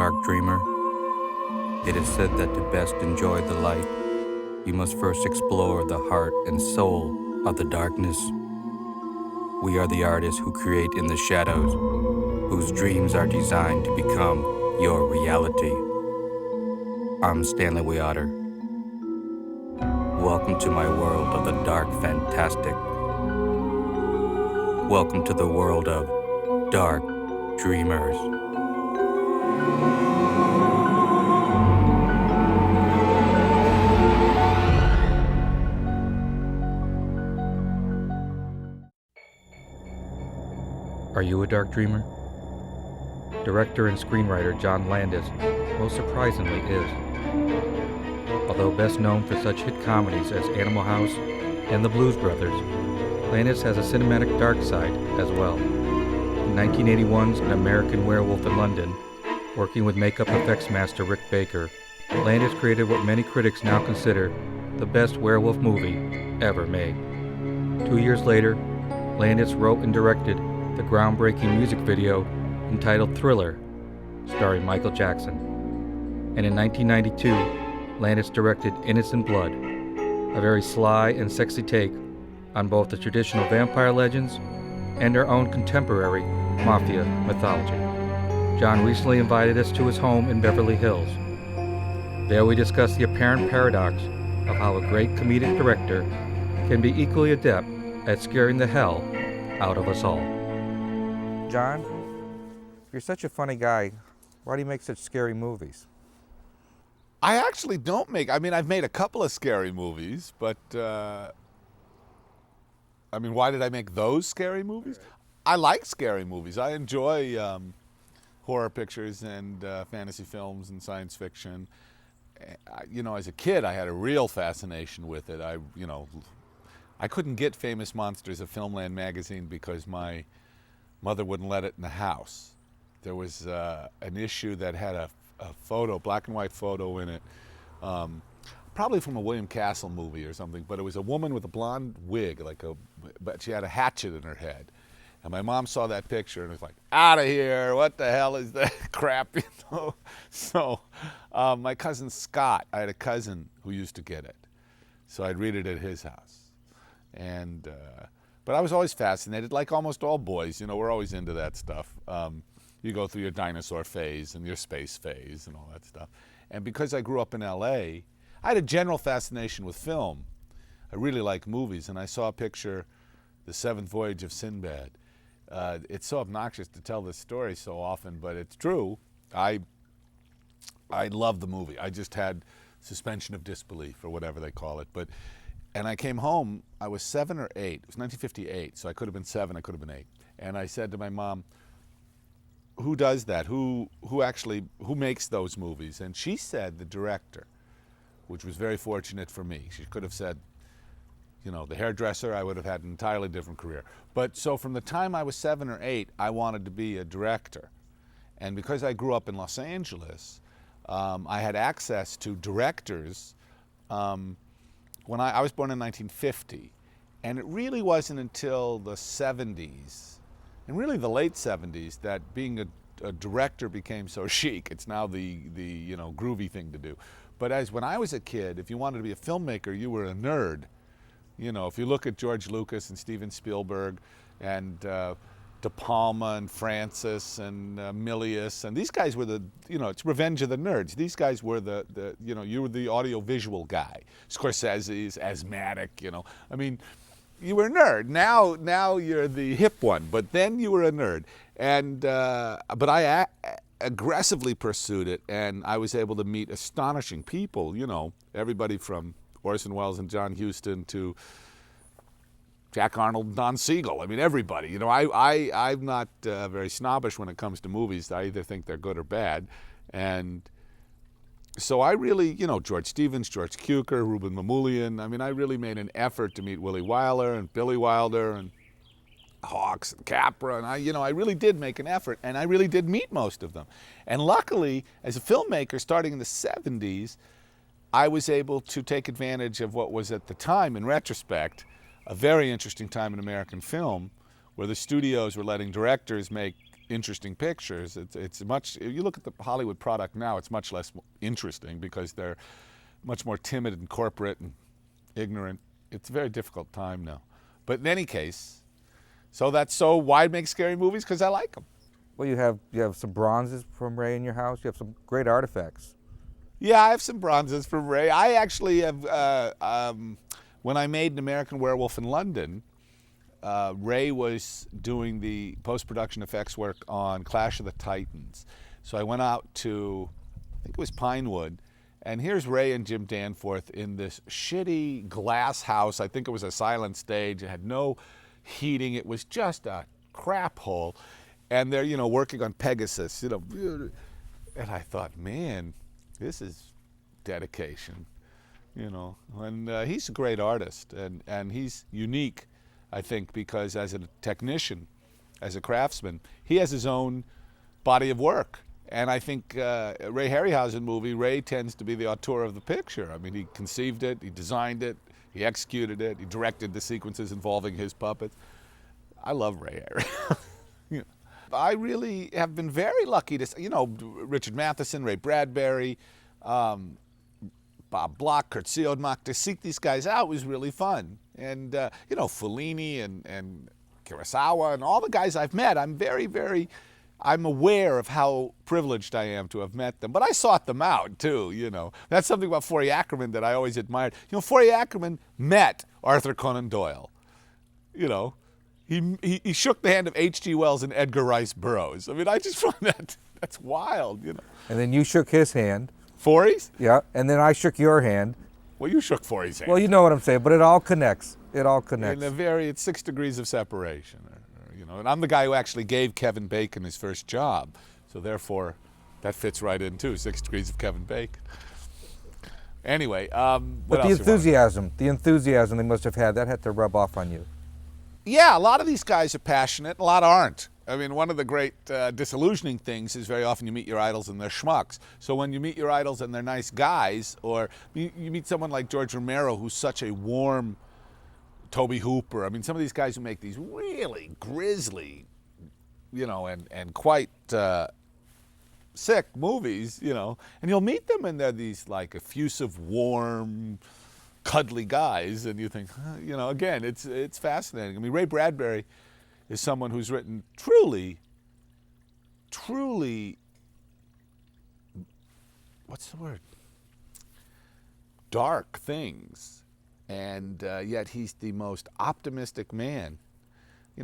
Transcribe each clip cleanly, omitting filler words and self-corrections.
dark dreamer? It is said that to best enjoy the light, you must first explore the heart and soul of the darkness. We are the artists who create in the shadows, whose dreams are designed to become your reality. I'm Stanley Wiater. Welcome to my world of the dark fantastic. Welcome to the world of dark dreamers. Are you a dark dreamer? Director and screenwriter John Landis most surprisingly is. Although best known for such hit comedies as Animal House and The Blues Brothers, Landis has a cinematic dark side as well. In 1981's An American Werewolf in London, working with makeup effects master Rick Baker, Landis created what many critics now consider the best werewolf movie ever made. 2 years later, Landis wrote and directed the groundbreaking music video entitled Thriller, starring Michael Jackson. And in 1992, Landis directed Innocent Blood, a very sly and sexy take on both the traditional vampire legends and our own contemporary mafia mythology. John recently invited us to his home in Beverly Hills. There we discussed the apparent paradox of how a great comedic director can be equally adept at scaring the hell out of us all. John, you're such a funny guy. Why do you make such scary movies? I actually don't make, I've made a couple of scary movies, but, why did I make those scary movies? I like scary movies. I enjoy horror pictures and fantasy films and science fiction. As a kid, I had a real fascination with it. I couldn't get Famous Monsters of Filmland magazine because my mother wouldn't let it in the house. There was an issue that had a photo, black and white photo in it, probably from a William Castle movie or something, but it was a woman with a blonde wig, but she had a hatchet in her head. And my mom saw that picture and was like, out of here, what the hell is that crap, So my cousin Scott, I had a cousin who used to get it. So I'd read it at his house. And but I was always fascinated, like almost all boys, we're always into that stuff. You go through your dinosaur phase and your space phase and all that stuff. And because I grew up in LA, I had a general fascination with film. I really like movies, and I saw a picture, The Seventh Voyage of Sinbad. It's so obnoxious to tell this story so often, but it's true. I love the movie. I just had suspension of disbelief, or whatever they call it. And I came home, I was 7 or 8. It was 1958, so I could have been 7, I could have been 8. And I said to my mom, who does that? Who makes those movies? And she said the director, which was very fortunate for me. She could have said, the hairdresser, I would have had an entirely different career. But so from the time I was 7 or 8, I wanted to be a director. And because I grew up in Los Angeles, I had access to directors. When I was born in 1950, and it really wasn't until the 70s, and really the late 70s, that being a director became so chic. It's now the groovy thing to do. But when I was a kid, if you wanted to be a filmmaker, you were a nerd. If you look at George Lucas and Steven Spielberg and De Palma and Francis and Milius, and these guys were it's Revenge of the Nerds. These guys were you were the audio-visual guy. Scorsese's asthmatic, you were a nerd. Now you're the hip one, but then you were a nerd. And but I aggressively pursued it, and I was able to meet astonishing people. Everybody from Orson Welles and John Huston to Jack Arnold and Don Siegel. Everybody. I'm not very snobbish when it comes to movies. I either think they're good or bad, and so I really, George Stevens, George Cukor, Ruben Mamoulian. I really made an effort to meet Willie Wyler and Billy Wilder and Hawks and Capra, and I really did make an effort, and I really did meet most of them. And luckily, as a filmmaker starting in the 70s, I was able to take advantage of what was at the time, in retrospect, a very interesting time in American film, where the studios were letting directors make interesting pictures. It's much. If you look at the Hollywood product now, it's much less interesting because they're much more timid and corporate and ignorant. It's a very difficult time now. But in any case, so why make scary movies? Because I like them. Well, you have some bronzes from Ray in your house. You have some great artifacts. Yeah, I have some bronzes from Ray. I actually have, when I made An American Werewolf in London, Ray was doing the post-production effects work on Clash of the Titans. So I went out to, I think it was Pinewood, and here's Ray and Jim Danforth in this shitty glass house. I think it was a silent stage. It had no heating. It was just a crap hole. And they're, working on Pegasus, And I thought, man, this is dedication, And he's a great artist, and he's unique, I think, because as a technician, as a craftsman, he has his own body of work. And I think Ray Harryhausen movie, Ray tends to be the auteur of the picture. I mean, he conceived it, he designed it, he executed it, he directed the sequences involving his puppets. I love Ray Harryhausen. I really have been very lucky to, Richard Matheson, Ray Bradbury, Bob Bloch, Kurt Siodmak, to seek these guys out was really fun. And, Fellini and Kurosawa and all the guys I've met, I'm aware of how privileged I am to have met them. But I sought them out, too, That's something about Forey Ackerman that I always admired. Forey Ackerman met Arthur Conan Doyle, He shook the hand of H.G. Wells and Edgar Rice Burroughs. I mean, I just find that's wild, And then you shook his hand. Forey's? Yeah, and then I shook your hand. Well, you shook Forey's hand. Well, you know what I'm saying, but it all connects. It's 6 degrees of separation, And I'm the guy who actually gave Kevin Bacon his first job, so therefore, that fits right in too. 6 degrees of Kevin Bacon. Anyway, but the enthusiasm they must have had, that had to rub off on you. Yeah, a lot of these guys are passionate, a lot aren't. I mean, one of the great disillusioning things is very often you meet your idols and they're schmucks. So when you meet your idols and they're nice guys, or you meet someone like George Romero, who's such a warm, Tobe Hooper. I mean, some of these guys who make these really grisly, and quite sick movies, and you'll meet them and they're these like effusive, warm, cuddly guys, and you think, again, it's fascinating. I mean, Ray Bradbury is someone who's written truly, what's the word? Dark things, and yet he's the most optimistic man.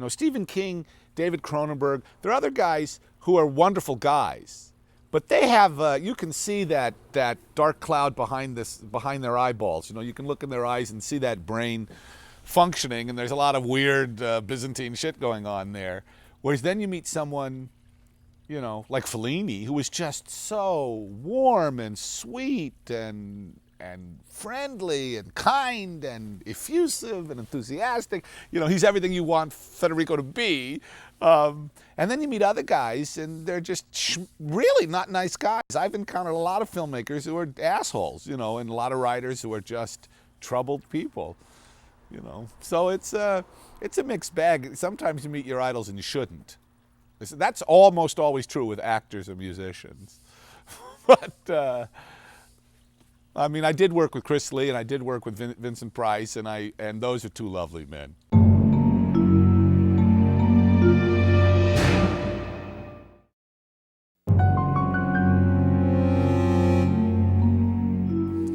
Stephen King, David Cronenberg, there are other guys who are wonderful guys, but they have, you can see that dark cloud behind their eyeballs. You can look in their eyes and see that brain functioning, and there's a lot of weird Byzantine shit going on there. Whereas then you meet someone, like Fellini, who is just so warm and sweet and friendly and kind and effusive and enthusiastic. He's everything you want Federico to be. And then you meet other guys, and they're just really not nice guys. I've encountered a lot of filmmakers who are assholes, and a lot of writers who are just troubled people, So it's a mixed bag. Sometimes you meet your idols and you shouldn't. That's almost always true with actors and musicians. But I mean, I did work with Chris Lee and I did work with Vincent Price, and those are two lovely men.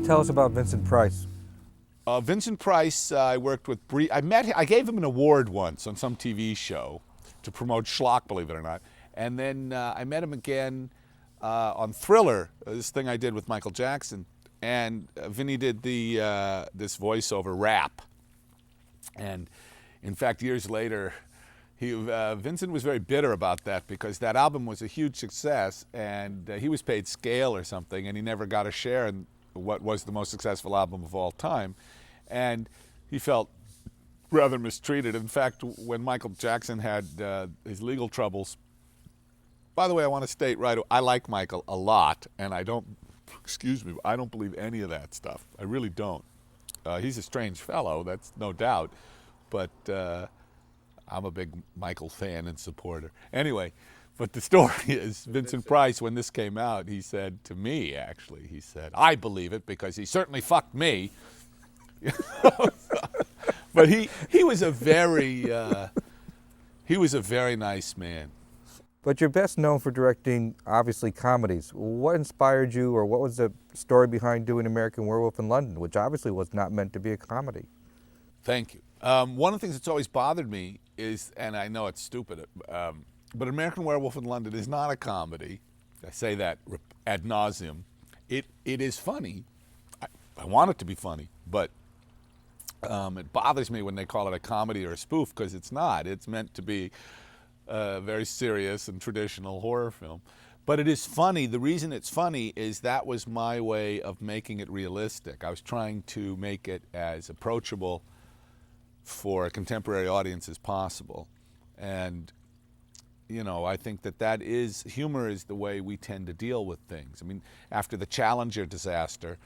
Tell us about Vincent Price. Vincent Price, I worked with. I gave him an award once on some TV show to promote schlock, believe it or not. And then I met him again on Thriller, this thing I did with Michael Jackson. And Vinny did this voiceover rap. And in fact, years later, Vincent was very bitter about that because that album was a huge success, and he was paid scale or something, and he never got a share in what was the most successful album of all time. And he felt rather mistreated. In fact, when Michael Jackson had his legal troubles, by the way, I want to state right, I like Michael a lot, and I don't believe any of that stuff. I really don't. He's a strange fellow, that's no doubt, but I'm a big Michael fan and supporter. Anyway, But the story is, Vincent Price, when this came out, he said to me, actually, he said, I believe it because he certainly fucked me. But he was a very nice man. But you're best known for directing, obviously, comedies. What inspired you, or what was the story behind doing American Werewolf in London, which obviously was not meant to be a comedy? Thank you. One of the things that's always bothered me is, and I know it's stupid, but American Werewolf in London is not a comedy. I say that ad nauseum. It is funny. I want it to be funny, but it bothers me when they call it a comedy or a spoof, because it's not. It's meant to be a very serious and traditional horror film. But it is funny. The reason it's funny is that was my way of making it realistic. I was trying to make it as approachable for a contemporary audience as possible. And, you know, I think that humor is the way we tend to deal with things. I mean, after the Challenger disaster,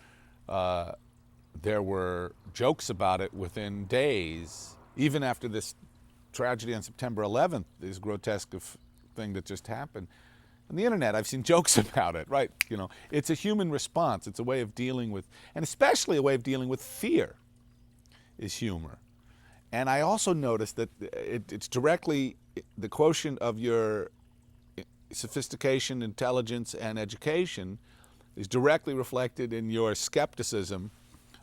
there were jokes about it within days, even after this tragedy on September 11th, this grotesque thing that just happened. On the internet, I've seen jokes about it, right? You know, it's a human response. It's a way of dealing with, and especially a way of dealing with fear, is humor. And I also noticed that it's directly, the quotient of your sophistication, intelligence, and education is directly reflected in your skepticism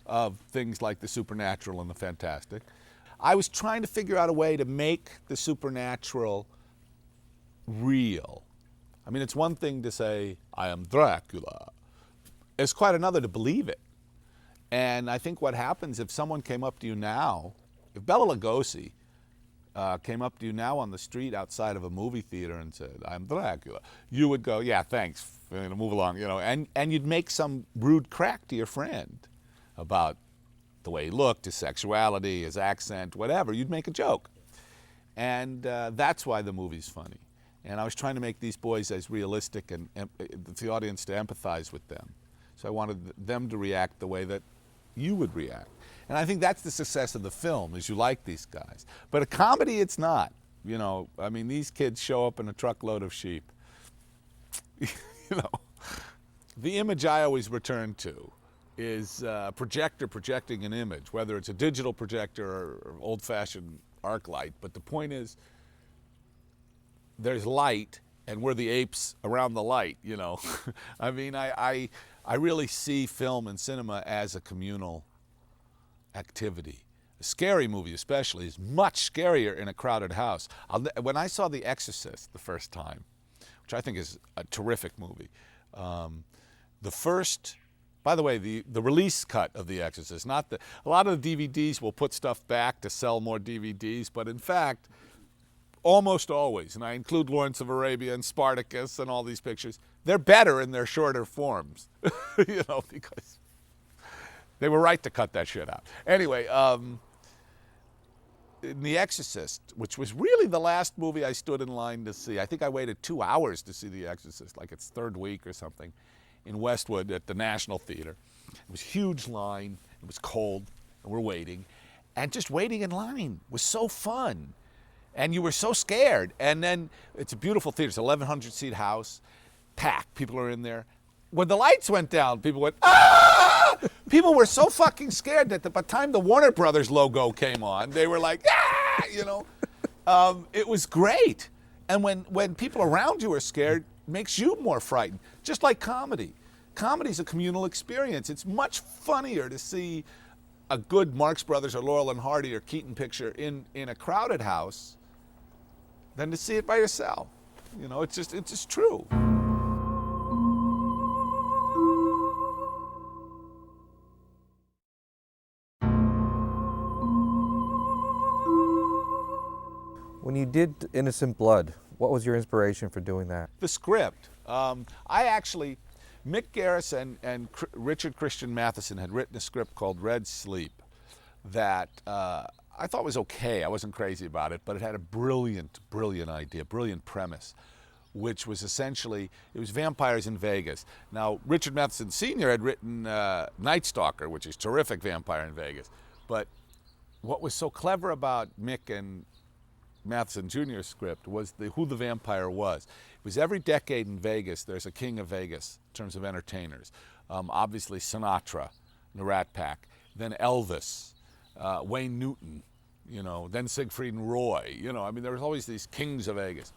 of things like the supernatural and the fantastic. I was trying to figure out a way to make the supernatural real. I mean, it's one thing to say, I am Dracula. It's quite another to believe it. And I think what happens if someone came up to you now, if Bela Lugosi came up to you now on the street outside of a movie theater and said, I'm Dracula, you would go, yeah, thanks, move along, you know, and you'd make some rude crack to your friend about the way he looked, his sexuality, his accent, whatever. You'd make a joke. And that's why the movie's funny. And I was trying to make these boys as realistic and the audience to empathize with them. So I wanted them to react the way that you would react. And I think that's the success of the film, is you like these guys. But a comedy, it's not. You know, I mean, these kids show up in a truckload of sheep. You know, the image I always return to is a projector projecting an image, whether it's a digital projector or old-fashioned arc light. But the point is, there's light, and we're the apes around the light, you know. I mean, I really see film and cinema as a communal activity. A scary movie especially is much scarier in a crowded house. When I saw The Exorcist the first time, which I think is a terrific movie, by the way, the release cut of The Exorcist, a lot of the DVDs will put stuff back to sell more DVDs, but in fact, almost always, and I include Lawrence of Arabia and Spartacus and all these pictures, they're better in their shorter forms, you know, because they were right to cut that shit out. Anyway, in The Exorcist, which was really the last movie I stood in line to see, I think I waited 2 hours to see The Exorcist, like its third week or something, in Westwood at the National Theater. It was a huge line, it was cold, and we're waiting, and just waiting in line was so fun. And you were so scared. And then it's a beautiful theater. It's an 1,100-seat house, packed. People are in there. When the lights went down, people went, ah! People were so fucking scared that by the time the Warner Brothers logo came on, they were like, ah! You know? It was great. And when people around you are scared, it makes you more frightened. Just like comedy. Comedy's a communal experience. It's much funnier to see a good Marx Brothers or Laurel and Hardy or Keaton picture in a crowded house than to see it by yourself. You know, it's just true. When you did Innocent Blood, what was your inspiration for doing that? The script. Mick Garris and Richard Christian Matheson had written a script called Red Sleep that I thought was okay. I wasn't crazy about it, but it had a brilliant, brilliant idea, brilliant premise, which was essentially, it was vampires in Vegas. Now, Richard Matheson Sr. had written Night Stalker, which is terrific vampire in Vegas. But what was so clever about Mick and Matheson Jr.'s script was who the vampire was. It was every decade in Vegas, there's a king of Vegas in terms of entertainers. Obviously Sinatra, the Rat Pack, then Elvis, Wayne Newton, then Siegfried and Roy. I mean, there was always these kings of Vegas.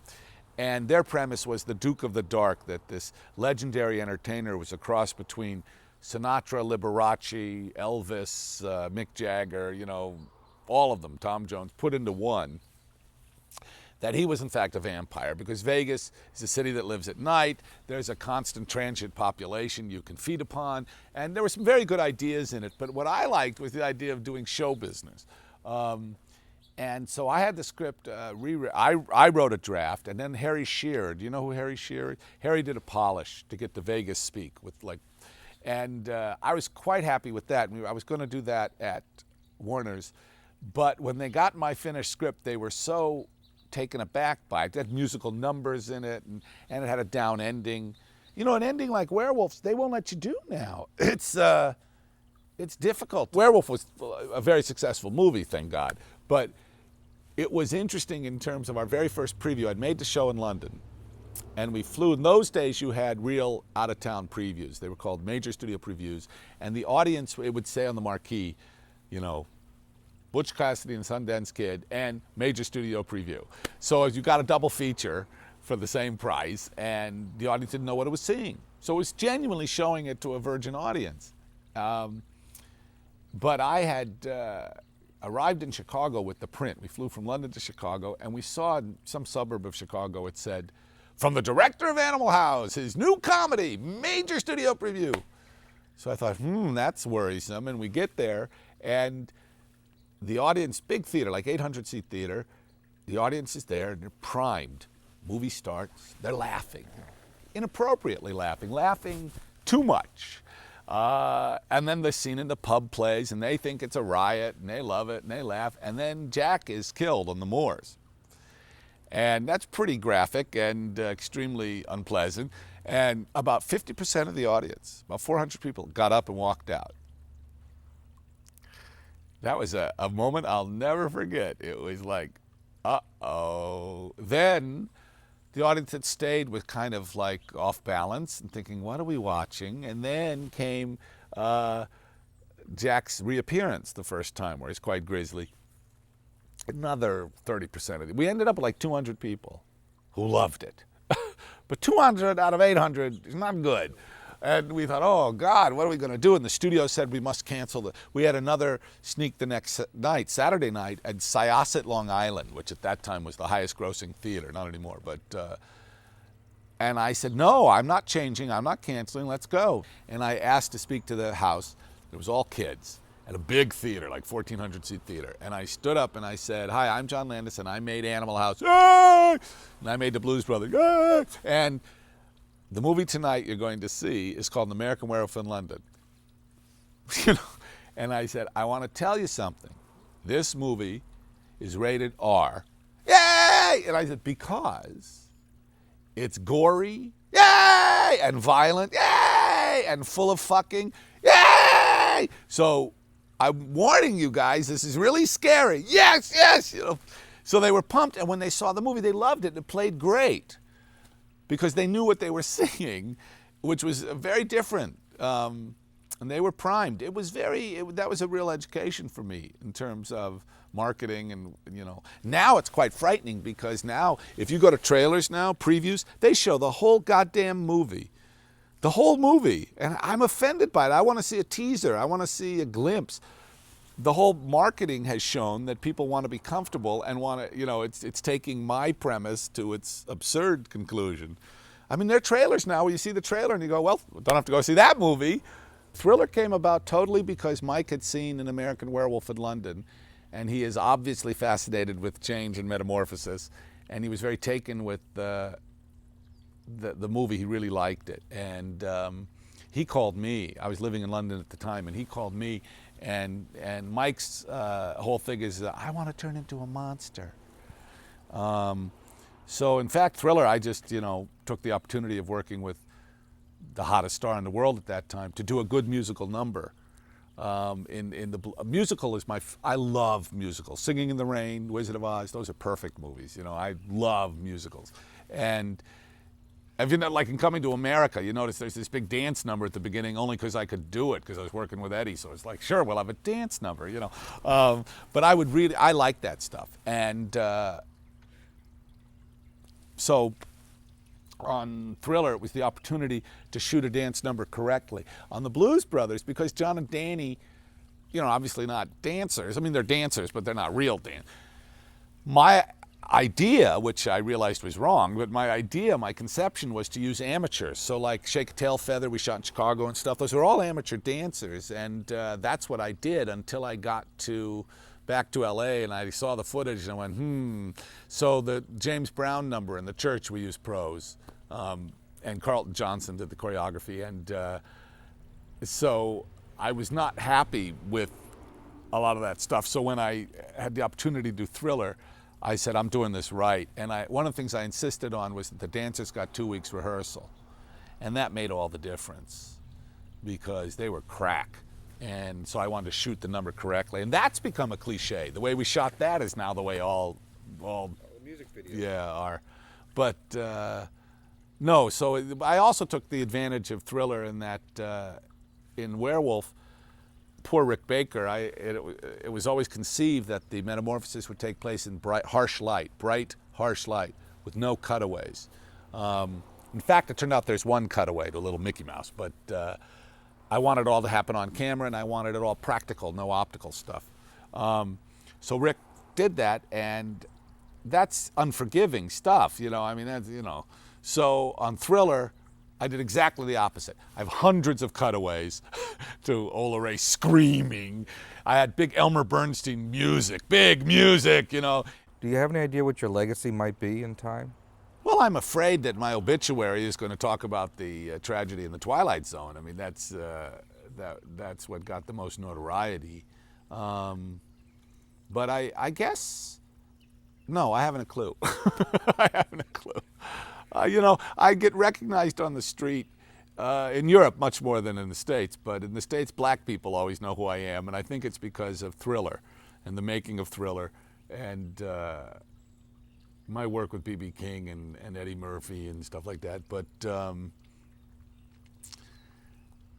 And their premise was the Duke of the Dark, that this legendary entertainer was a cross between Sinatra, Liberace, Elvis, Mick Jagger, all of them, Tom Jones, put into one. That he was in fact a vampire, because Vegas is a city that lives at night. There's a constant transient population you can feed upon, and there were some very good ideas in it. But what I liked was the idea of doing show business. And so I had the script, I wrote a draft, and then Harry Shearer, do you know who Harry Shearer is? Harry did a polish to get the Vegas speak and I was quite happy with that. I was going to do that at Warner's, but when they got my finished script, they were so taken aback by it. It had musical numbers in it, and it had a down ending. An ending like Werewolves, they won't let you do now. It's difficult. Werewolf was a very successful movie, thank God, but it was interesting in terms of our very first preview. I'd made the show in London, and we flew. In those days, you had real out-of-town previews. They were called major studio previews, and the audience, it would say on the marquee, Butch Cassidy and Sundance Kid and major studio preview. So you got a double feature for the same price, and the audience didn't know what it was seeing. So it was genuinely showing it to a virgin audience. But I had arrived in Chicago with the print. We flew from London to Chicago, and we saw in some suburb of Chicago, it said, "From the director of Animal House, his new comedy, major studio preview." So I thought, that's worrisome. And we get there, and the audience, big theater, like 800-seat theater, the audience is there, and they're primed. Movie starts, they're laughing, inappropriately laughing too much. And then the scene in the pub plays, and they think it's a riot, and they love it, and they laugh, and then Jack is killed on the moors. And that's pretty graphic and extremely unpleasant. And about 50% of the audience, about 400 people, got up and walked out. That was a moment I'll never forget. It was like, uh-oh. Then the audience had stayed with kind of like off balance and thinking, what are we watching? And then came Jack's reappearance the first time, where he's quite grisly. Another 30% of it. We ended up with like 200 people who loved it. But 200 out of 800 is not good. And we thought, oh God, what are we going to do? And the studio said we must cancel. We had another sneak the next night, Saturday night, at Syosset, Long Island, which at that time was the highest grossing theater, not anymore. But and I said, no, I'm not changing, I'm not canceling, let's go. And I asked to speak to the house. It was all kids at a big theater, like 1,400-seat theater. And I stood up and I said, hi, I'm John Landis, and I made Animal House. Ah! And I made the Blues Brothers. Ah! And the movie tonight you're going to see is called An American Werewolf in London. And I said, I want to tell you something. This movie is rated R. Yay! And I said, because it's gory, yay! And violent, yay! And full of fucking, yay! So I'm warning you guys, this is really scary. Yes, yes! So they were pumped, and when they saw the movie, they loved it, and it played great. Because they knew what they were seeing, which was very different, and they were primed. That was a real education for me in terms of marketing, and Now it's quite frightening, because now, if you go to trailers now, previews, they show the whole goddamn movie. The whole movie, and I'm offended by it. I want to see a teaser. I want to see a glimpse. The whole marketing has shown that people want to be comfortable and want to, it's taking my premise to its absurd conclusion. I mean, there are trailers now where you see the trailer and you go, well, don't have to go see that movie. Thriller came about totally because Mike had seen An American Werewolf in London, and he is obviously fascinated with change and metamorphosis, and he was very taken with the movie. He really liked it, and he called me. I was living in London at the time, and he called me. And Mike's whole thing is, I want to turn into a monster. So in fact, Thriller, I just took the opportunity of working with the hottest star in the world at that time to do a good musical number. Musical is I love musicals. Singing in the Rain, Wizard of Oz, those are perfect movies. I love musicals. And If you know, like in Coming to America, you notice there's this big dance number at the beginning only because I could do it because I was working with Eddie. So it's like, sure, we'll have a dance number, you know. But I like that stuff. And so on Thriller, it was the opportunity to shoot a dance number correctly. On the Blues Brothers, because John and Danny, you know, obviously not dancers. I mean, they're dancers, but they're not real dancers. My idea, which I realized was wrong, but my conception was to use amateurs. So like Shake a Tail Feather, we shot in Chicago and stuff. Those are all amateur dancers, and that's what I did until I got back to LA and I saw the footage and I went, So the James Brown number in the church, we used pros, and Carlton Johnson did the choreography, and so I was not happy with a lot of that stuff. So when I had the opportunity to do Thriller, I said, I'm doing this right. And one of the things I insisted on was that the dancers got 2 weeks rehearsal. And that made all the difference because they were crack. And so I wanted to shoot the number correctly. And that's become a cliche. The way we shot that is now the way all music videos are. But no, so I also took the advantage of Thriller in that in Werewolf, poor Rick Baker, it was always conceived that the metamorphosis would take place in bright, harsh light, with no cutaways. In fact, it turned out there's one cutaway to a little Mickey Mouse, but I wanted it all to happen on camera, and I wanted it all practical, no optical stuff. So Rick did that, and that's unforgiving stuff, you know. I mean, that's, you know. So on Thriller, I did exactly the opposite. I have hundreds of cutaways to Ola Ray screaming. I had big Elmer Bernstein music, big music, you know. Do you have any idea what your legacy might be in time? Well, I'm afraid that my obituary is going to talk about the tragedy in the Twilight Zone. I mean, that's what got the most notoriety. But I guess, no, I haven't a clue. I haven't a clue. You know, I get recognized on the street in Europe much more than in the States, but in the States, black people always know who I am, and I think it's because of Thriller and the making of Thriller and my work with B.B. King and Eddie Murphy and stuff like that. But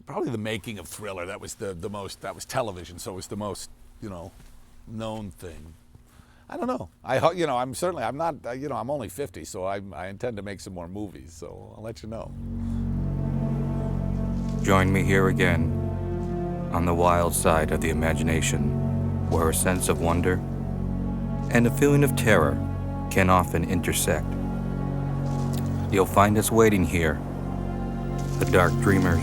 probably the making of Thriller, that was the most, that was television, so it was the most, you know, known thing. I don't know. I'm only 50, so I intend to make some more movies, so I'll let you know. Join me here again on the wild side of the imagination, where a sense of wonder and a feeling of terror can often intersect. You'll find us waiting here, the Dark Dreamers.